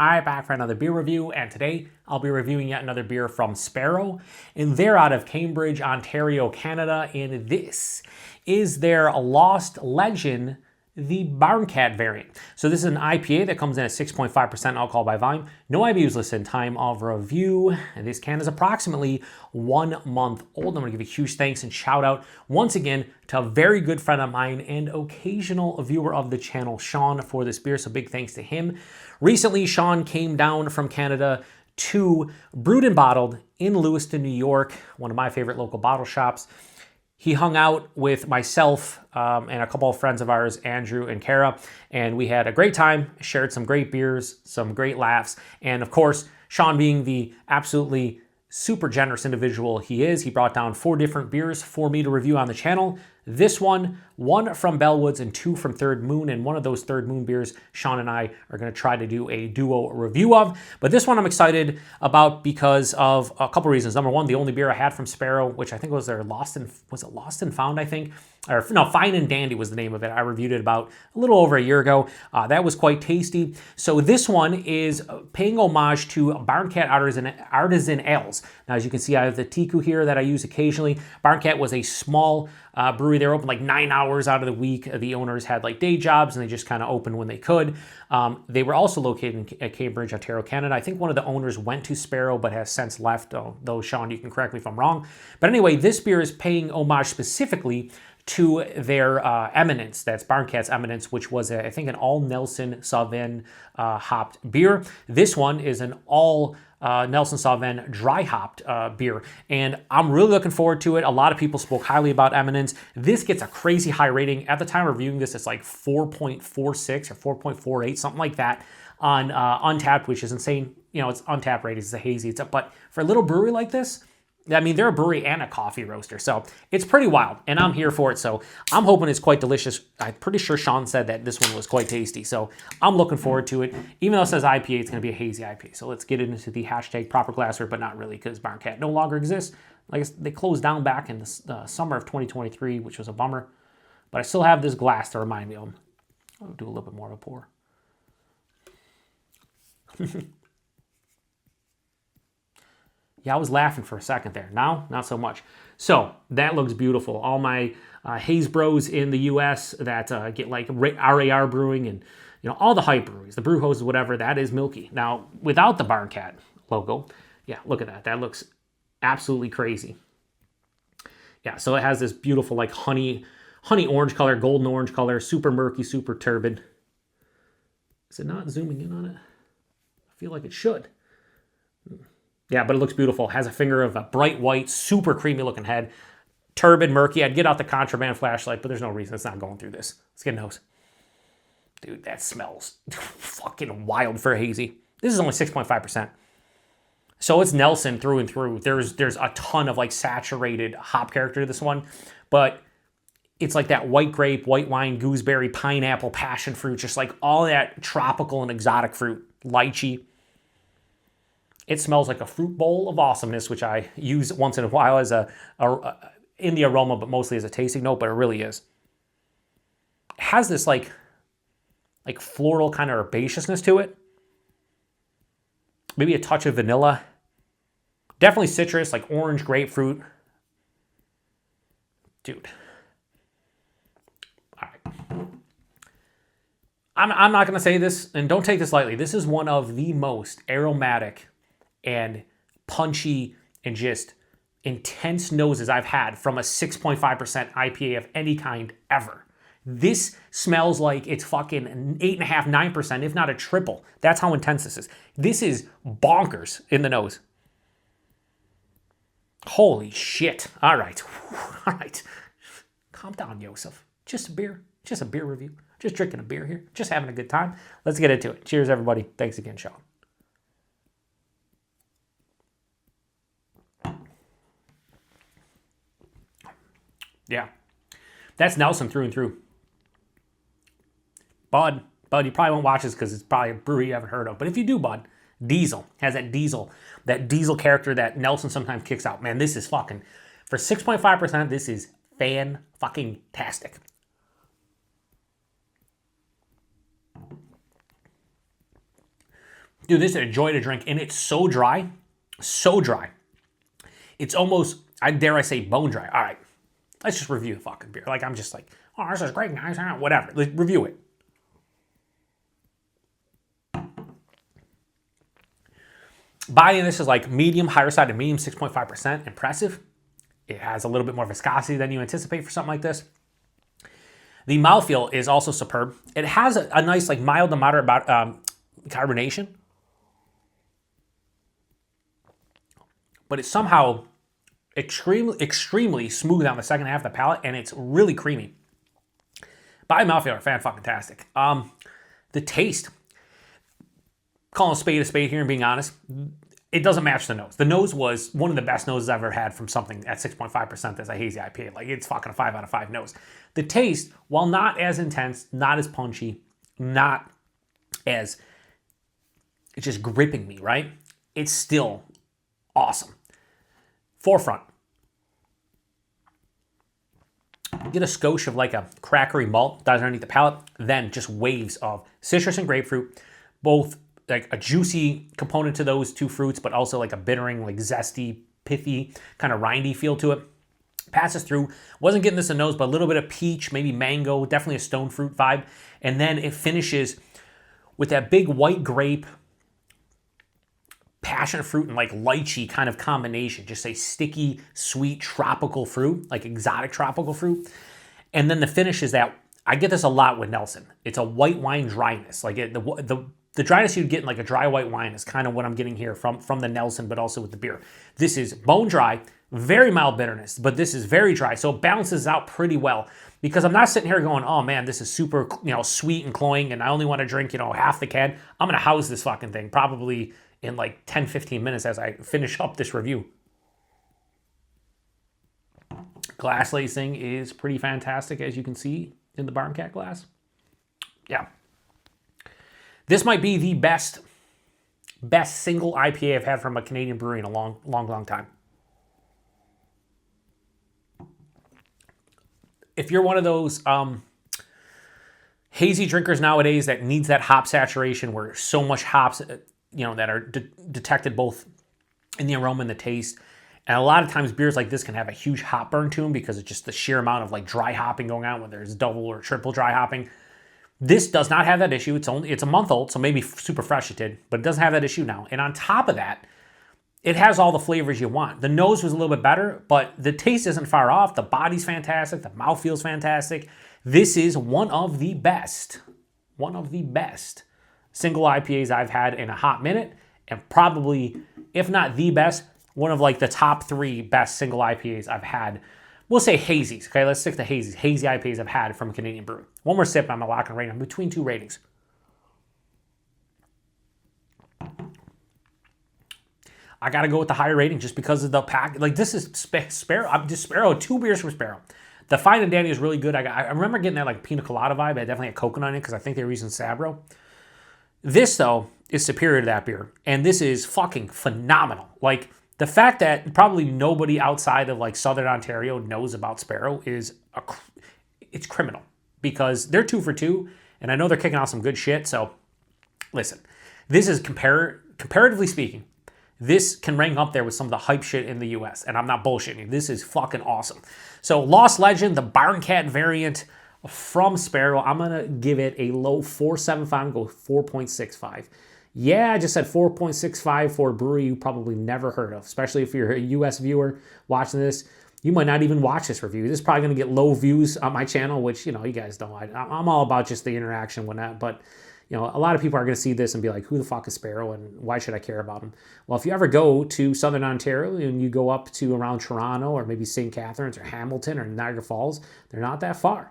Alright, back for another beer review, and today I'll be reviewing yet another beer from Sparrow, and they're out of Cambridge, Ontario, Canada, and this is their Lost Legend, the Barncat variant. So this is an IPA that comes in at 6.5% alcohol by volume. No IBUs listed. Time of review, and this can is approximately 1 month old. I'm going to give a huge thanks and shout out once again to a very good friend of mine and occasional viewer of the channel, Sean, for this beer. So big thanks to him. Recently, Sean came down from Canada to Brewed and Bottled in Lewiston, New York, one of my favorite local bottle shops. He hung out with myself and a couple of friends of ours, Andrew and Kara, and we had a great time, shared some great beers, some great laughs, and of course, Sean being the absolutely super generous individual he is, he brought down 4 different beers for me to review on the channel. This one from Bellwoods and 2 from Third Moon, and one of those Third Moon beers Sean and I are going to try to do a duo review of. But this one I'm excited about because of a couple reasons. Number one, the only beer I had from Sparrow, which I think was their Lost and Found, I think? Or no, Fine and Dandy was the name of it. I reviewed it about a little over a year ago. That was quite tasty. So this one is paying homage to Barncat Artisanal Ales. Now, as you can see, I have the Tiku here that I use occasionally. Barncat was a small brewery. They were open like 9 hours out of the week. The owners had like day jobs and they just kind of opened when they could. They were also located in Cambridge, Ontario, Canada. I think one of the owners went to Sparrow but has since left, though Sean, you can correct me if I'm wrong. But anyway, this beer is paying homage specifically to their Eminence. That's Barncat's Eminence, which was, I think, an all Nelson Sauvin hopped beer. This one is an all Nelson Sauvin dry hopped beer, and I'm really looking forward to it. A lot of people spoke highly about Eminence. This gets a crazy high rating. At the time of reviewing this, it's like 4.46 or 4.48, something like that on Untappd, which is insane. You know, it's Untappd rated, it's a hazy. But for a little brewery like this, I mean, they're a brewery and a coffee roaster, so it's pretty wild, and I'm here for it, so I'm hoping it's quite delicious. I'm pretty sure Sean said that this one was quite tasty, so I'm looking forward to it. Even though it says IPA, it's going to be a hazy IPA, so let's get into the hashtag proper glassware, but not really, because Barncat no longer exists. I guess they closed down back in the summer of 2023, which was a bummer, but I still have this glass to remind me of them. I'll do a little bit more of a pour. Yeah, I was laughing for a second there. Now, not so much. So, that looks beautiful. All my Haze bros in the U.S. that get like RAR Brewing and, you know, all the hype breweries, the brew hoses, whatever, that is milky. Now, without the Barncat logo, yeah, look at that. That looks absolutely crazy. Yeah, so it has this beautiful like honey orange color, golden orange color, super murky, super turbid. Is it not zooming in on it? I feel like it should. Yeah, but it looks beautiful. Has a finger of a bright white, super creamy looking head. Turbid, murky. I'd get out the contraband flashlight, but there's no reason it's not going through this. Let's get a nose. Dude, that smells fucking wild for a hazy. This is only 6.5%. So it's Nelson through and through. There's a ton of like saturated hop character to this one, but it's like that white grape, white wine, gooseberry, pineapple, passion fruit, just like all that tropical and exotic fruit. Lychee. It smells like a fruit bowl of awesomeness, which I use once in a while as in the aroma, but mostly as a tasting note, but it really is. It has this like floral kind of herbaceousness to it. Maybe a touch of vanilla. Definitely citrus, like orange, grapefruit. Dude. All right. I'm not going to say this, and don't take this lightly. This is one of the most aromatic and punchy and just intense noses I've had from a 6.5% IPA of any kind ever. This smells like it's fucking 8.5%, 9%, if not a triple. That's how intense this is. This is bonkers in the nose. Holy shit. All right. All right. Calm down, Joseph. Just a beer review. Just drinking a beer here. Just having a good time. Let's get into it. Cheers, everybody. Thanks again, Sean. Yeah, that's Nelson through and through. Bud, you probably won't watch this because it's probably a brewery you haven't heard of. But if you do, Bud, Diesel has that diesel character that Nelson sometimes kicks out. Man, this is fucking, for 6.5%, this is fan-fucking-tastic. Dude, this is a joy to drink, and it's so dry. So dry. It's almost, I dare I say, bone dry. All right, let's just review the fucking beer. Like, I'm just like, oh, this is great, guys. Whatever. Let's review it. Body in this is like medium, higher side of medium, 6.5%. Impressive. It has a little bit more viscosity than you anticipate for something like this. The mouthfeel is also superb. It has a nice, like, mild to moderate carbonation. But it's somehow extremely smooth on the second half of the palate, and it's really creamy. Body and mouthfeel are fan-fucking-tastic. The taste, calling a spade here and being honest, it doesn't match the nose. The nose was one of the best noses I've ever had from something at 6.5% that's a Hazy IPA. Like, it's fucking a 5 out of 5 nose. The taste, while not as intense, not as punchy, not as, it's just gripping me, right? It's still awesome. Forefront. Get a skosh of like a crackery malt dies underneath the palate, then just waves of citrus and grapefruit, both like a juicy component to those two fruits, but also like a bittering, like zesty, pithy, kind of rindy feel to it. Passes through. Wasn't getting this in the nose, but a little bit of peach, maybe mango, definitely a stone fruit vibe. And then it finishes with that big white grape, passion fruit, and like lychee kind of combination. Just a sticky, sweet, tropical fruit, like exotic tropical fruit. And then the finish is that, I get this a lot with Nelson. It's a white wine dryness. Like the dryness you'd get in like a dry white wine is kind of what I'm getting here from the Nelson, but also with the beer. This is bone dry, very mild bitterness, but this is very dry. So it balances out pretty well, because I'm not sitting here going, oh man, this is super, sweet and cloying, and I only want to drink, half the can. I'm going to house this fucking thing probably in like 10, 15 minutes as I finish up this review. Glass lacing is pretty fantastic, as you can see in the Barncat glass. Yeah. This might be the best single IPA I've had from a Canadian brewery in a long time. If you're one of those hazy drinkers nowadays that needs that hop saturation, where so much hops, that are detected both in the aroma and the taste, and a lot of times beers like this can have a huge hop burn to them because it's just the sheer amount of like dry hopping going on, whether it's double or triple dry hopping. This does not have that issue. It's a month old, so maybe super fresh it did, but it doesn't have that issue now. And on top of that, it has all the flavors you want. The nose was a little bit better, but the taste isn't far off. The body's fantastic. The mouth feels fantastic. This is one of the best single IPAs I've had in a hot minute, and probably, if not the best, one of like the top 3 best single IPAs I've had. We'll say hazies, okay? Let's stick to hazies. Hazy IPAs I've had from a Canadian brewery. One more sip, I'm a lock and rate. I'm between 2 ratings. I got to go with the higher rating just because of the pack. Like, this is Sparrow. I'm just Sparrow, 2 beers from Sparrow. The Fine and Dandy is really good. I remember getting that like pina colada vibe. I definitely had coconut in it because I think they were using Sabro. This, though, is superior to that beer. And this is fucking phenomenal. Like, the fact that probably nobody outside of like Southern Ontario knows about Sparrow is it's criminal, because they're 2 for 2, and I know they're kicking out some good shit. So listen, this is comparatively speaking, this can rank up there with some of the hype shit in the US, and I'm not bullshitting. This is fucking awesome. So Lost Legend, the Barncat variant from Sparrow, I'm gonna give it a low 4.75 and go 4.65. Yeah, I just said 4.65 for a brewery you probably never heard of, especially if you're a US viewer watching this. You might not even watch this review. This is probably going to get low views on my channel, which, you guys don't. I'm all about just the interaction with that. But, a lot of people are going to see this and be like, who the fuck is Sparrow and why should I care about him? Well, if you ever go to Southern Ontario and you go up to around Toronto or maybe St. Catharines or Hamilton or Niagara Falls, they're not that far.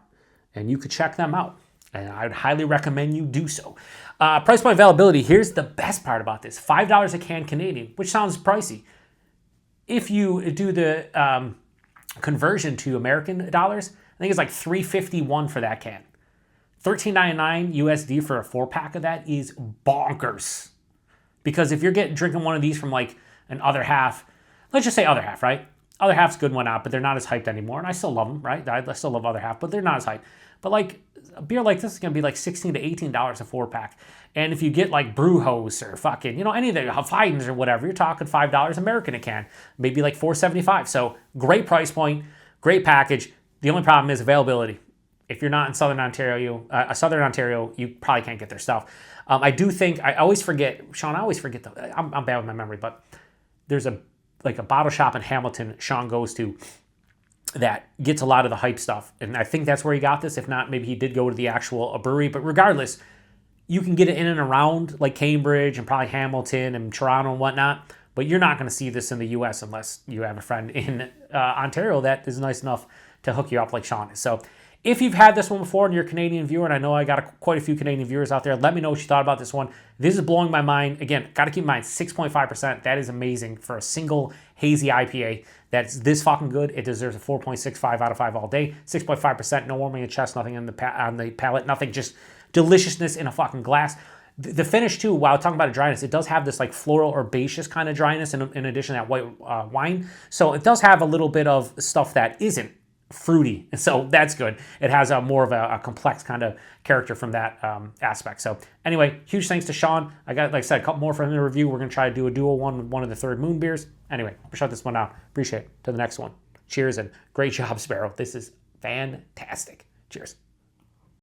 And you could check them out. And I would highly recommend you do so. Price point availability. Here's the best part about this. $5 a can Canadian, which sounds pricey. If you do the conversion to American dollars, I think it's like $3.51 for that can. $13.99 USD for a 4-pack of that is bonkers. Because if you're drinking one of these from like an other half, let's just say other half, right? Other half's good one out, but they're not as hyped anymore. And I still love them, right? I still love other half, but they're not as hyped. But like a beer like this is going to be like $16 to $18 a 4-pack. And if you get like Brew House or fucking, you know, any of the Hawaii or whatever, you're talking $5 American a can, maybe like $4.75. So great price point, great package. The only problem is availability. If you're not in Southern Ontario, you probably can't get their stuff. I do think, I always forget, Sean, I always forget, I'm bad with my memory, but there's a bottle shop in Hamilton Sean goes to that gets a lot of the hype stuff. And I think that's where he got this. If not, maybe he did go to the actual brewery. But regardless, you can get it in and around like Cambridge and probably Hamilton and Toronto and whatnot. But you're not going to see this in the U.S. unless you have a friend in Ontario that is nice enough to hook you up like Sean is. So if you've had this one before and you're a Canadian viewer, and I know I got quite a few Canadian viewers out there, let me know what you thought about this one. This is blowing my mind. Again, got to keep in mind, 6.5%. That is amazing for a single hazy IPA that's this fucking good. It deserves a 4.65 out of 5 all day. 6.5%, no warming in the chest, nothing on the palate, nothing, just deliciousness in a fucking glass. The finish too, while talking about a dryness, it does have this like floral herbaceous kind of dryness in addition to that white wine. So it does have a little bit of stuff that isn't fruity, so that's good. It has a more of a complex kind of character from that aspect. So anyway, huge thanks to Sean. I got, like I said, a couple more for him to review. We're going to try to do a duo one with one of the Third Moon beers. Anyway, I'll shut this one down. Appreciate it. To the next one. Cheers and great job, Sparrow. This is fantastic. Cheers.